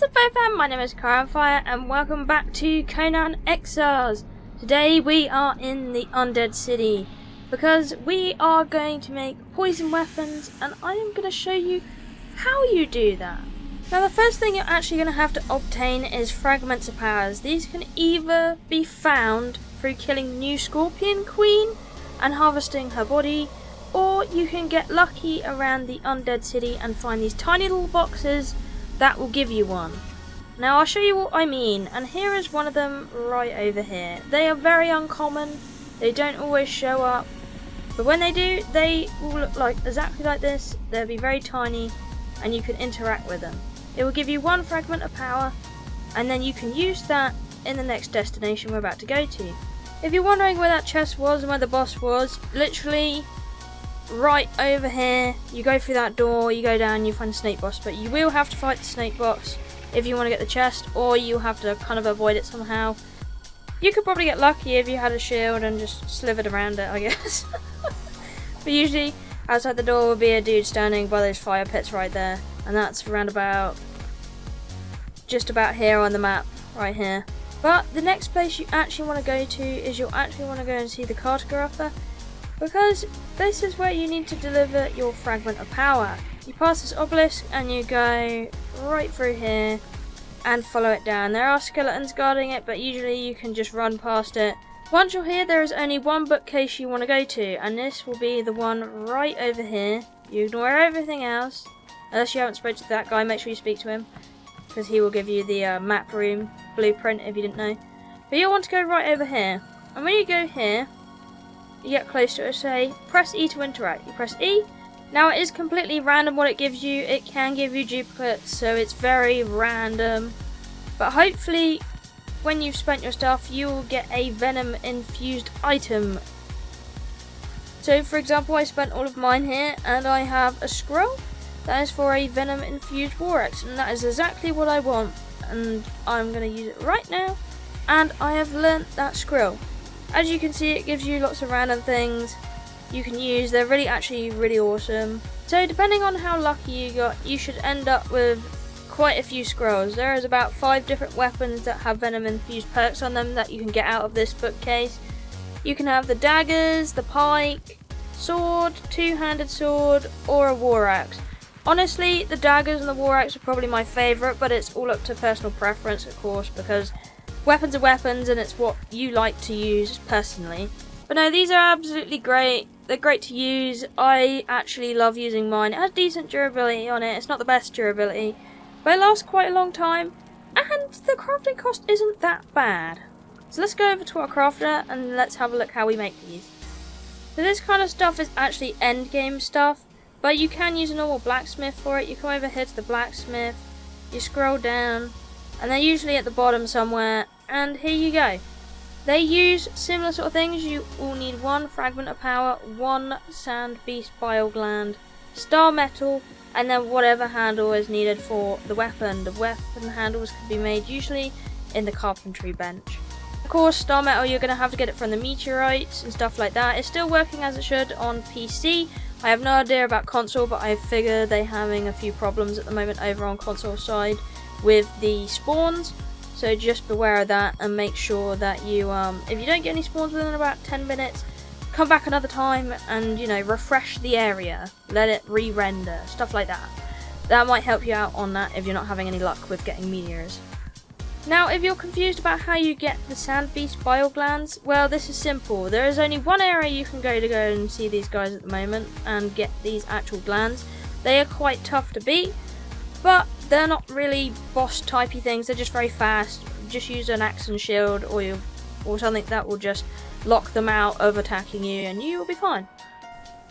What's up fam, my name is Kiahonfire and welcome back to Conan Exiles. Today we are in the Undead City because we are going to make poison weapons and I am going to show you how you do that. Now the first thing you're actually going to have to obtain is Fragments of House. These can either be found through killing New Scorpion Queen and harvesting her body, or you can get lucky around the Undead City and find these tiny little boxes that will give you one. Now I'll show you what I mean, and here is one of them right over here. They are very uncommon, they don't always show up, but when they do, they will look like exactly like this. They'll be very tiny and you can interact with them. It will give you one fragment of power and then you can use that in the next destination we're about to go to. If you're wondering where that chest was and where the boss was, literally right over here. You go through that door, you go down, you find the snake boss, but you will have to fight the snake boss if you want to get the chest, or you have to kind of avoid it somehow. You could probably get lucky if you had a shield and just slithered around it, I guess. But usually outside the door will be a dude standing by those fire pits right there, and that's around about just about here on the map right here. But the next place you actually want to go to is you'll actually want to go and see the cartographer, because this is where you need to deliver your fragment of power. You pass this obelisk and you go right through here and follow it down. There are skeletons guarding it, but usually you can just run past it. Once you're here, there is only one bookcase you want to go to, and this will be the one right over here. You ignore everything else, unless you haven't spoken to that guy. Make sure you speak to him, because he will give you the map room blueprint if you didn't know. But you'll want to go right over here, and when you go here, you get close to it, say press E to interact. You press E. Now it is completely random what it gives you. It can give you duplicates, so it's very random, but hopefully when you've spent your stuff you will get a venom infused item. So for example, I spent all of mine here and I have a scroll that is for a venom infused war axe, and that is exactly what I want, and I'm going to use it right now, and I have learnt that scroll. As you can see, it gives you lots of random things you can use. They're actually really awesome. So depending on how lucky you got, you should end up with quite a few scrolls. There is about 5 different weapons that have venom infused perks on them that you can get out of this bookcase. You can have the daggers, the pike, sword, two-handed sword, or a war axe. Honestly, the daggers and the war axe are probably my favourite, but it's all up to personal preference, of course, because weapons are weapons and it's what you like to use personally. But no, these are absolutely great. They're great to use. I actually love using mine. It has decent durability on it. It's not the best durability, but it lasts quite a long time, and the crafting cost isn't that bad. So let's go over to our crafter and let's have a look how we make these. So this kind of stuff is actually end game stuff, but you can use a normal blacksmith for it. You come over here to the blacksmith, you scroll down, and they're usually at the bottom somewhere, and here you go. They use similar sort of things. You all need one fragment of power, one sand beast bile gland, star metal, and then whatever handle is needed for the weapon. The weapon handles can be made usually in the carpentry bench. Of course, star metal, you're going to have to get it from the meteorites and stuff like that. It's still working as it should on PC. I have no idea about console, but I figure they're having a few problems at the moment over on console side with the spawns. So just beware of that and make sure that you, if you don't get any spawns within about 10 minutes, come back another time and, refresh the area. Let it re-render, stuff like that. That might help you out on that if you're not having any luck with getting meteors. Now, if you're confused about how you get the sand beast bile glands, well, this is simple. There is only one area you can go and see these guys at the moment and get these actual glands. They are quite tough to beat, but they're not really boss typey things. They're just very fast. Just use an axe and shield or something that will just lock them out of attacking you and you will be fine.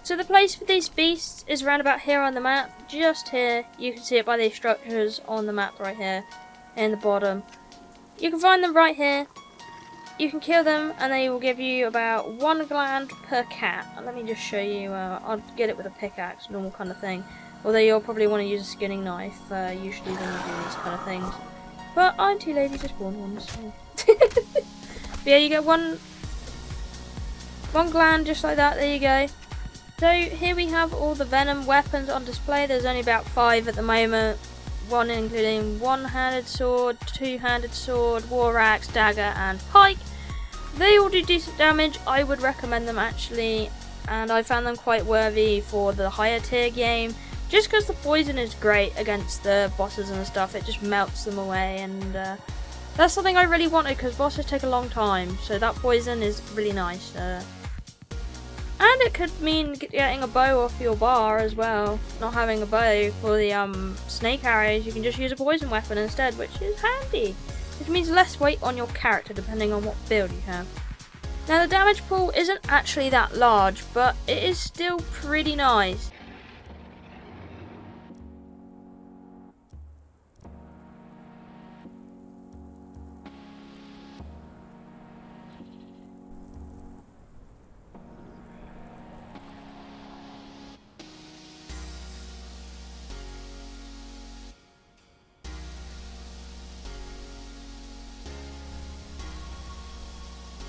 So the place for these beasts is around about here on the map. Just here. You can see it by these structures on the map right here in the bottom. You can find them right here. You can kill them and they will give you about 1 gland per cat. And let me just show you. I'll get it with a pickaxe, normal kind of thing. Although you'll probably want to use a skinning knife, usually when you do these kind of things. But I'm too lazy to spawn one, so. But yeah, you get one gland just like that, there you go. So here we have all the venom weapons on display. There's only about 5 at the moment. one including one-handed sword, two-handed sword, war axe, dagger and pike. They all do decent damage. I would recommend them actually, and I found them quite worthy for the higher tier game, just because the poison is great against the bosses and stuff. It just melts them away, and that's something I really wanted because bosses take a long time, so that poison is really nice. And it could mean getting a bow off your bar as well. Not having a bow for the snake arrows, you can just use a poison weapon instead, which is handy. Which means less weight on your character depending on what build you have. Now the damage pool isn't actually that large, but it is still pretty nice.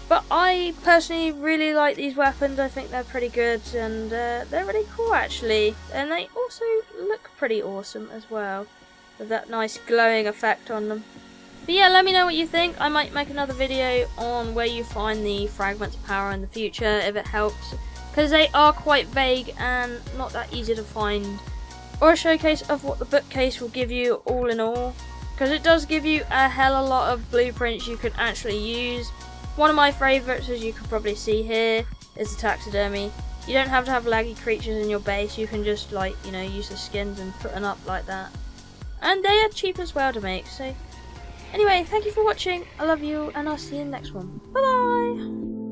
But I personally really like these weapons. I think they're pretty good, and they're really cool actually. And they also look pretty awesome as well, with that nice glowing effect on them. But yeah, let me know what you think. I might make another video on where you find the Fragments of Power in the future, if it helps. Because they are quite vague and not that easy to find. Or a showcase of what the bookcase will give you all in all. Because it does give you a hell of a lot of blueprints you can actually use. One of my favourites, as you can probably see here, is the taxidermy. You don't have to have laggy creatures in your base, you can just use the skins and put them up like that. And they are cheap as well to make, so anyway, thank you for watching, I love you, and I'll see you in the next one. Bye bye!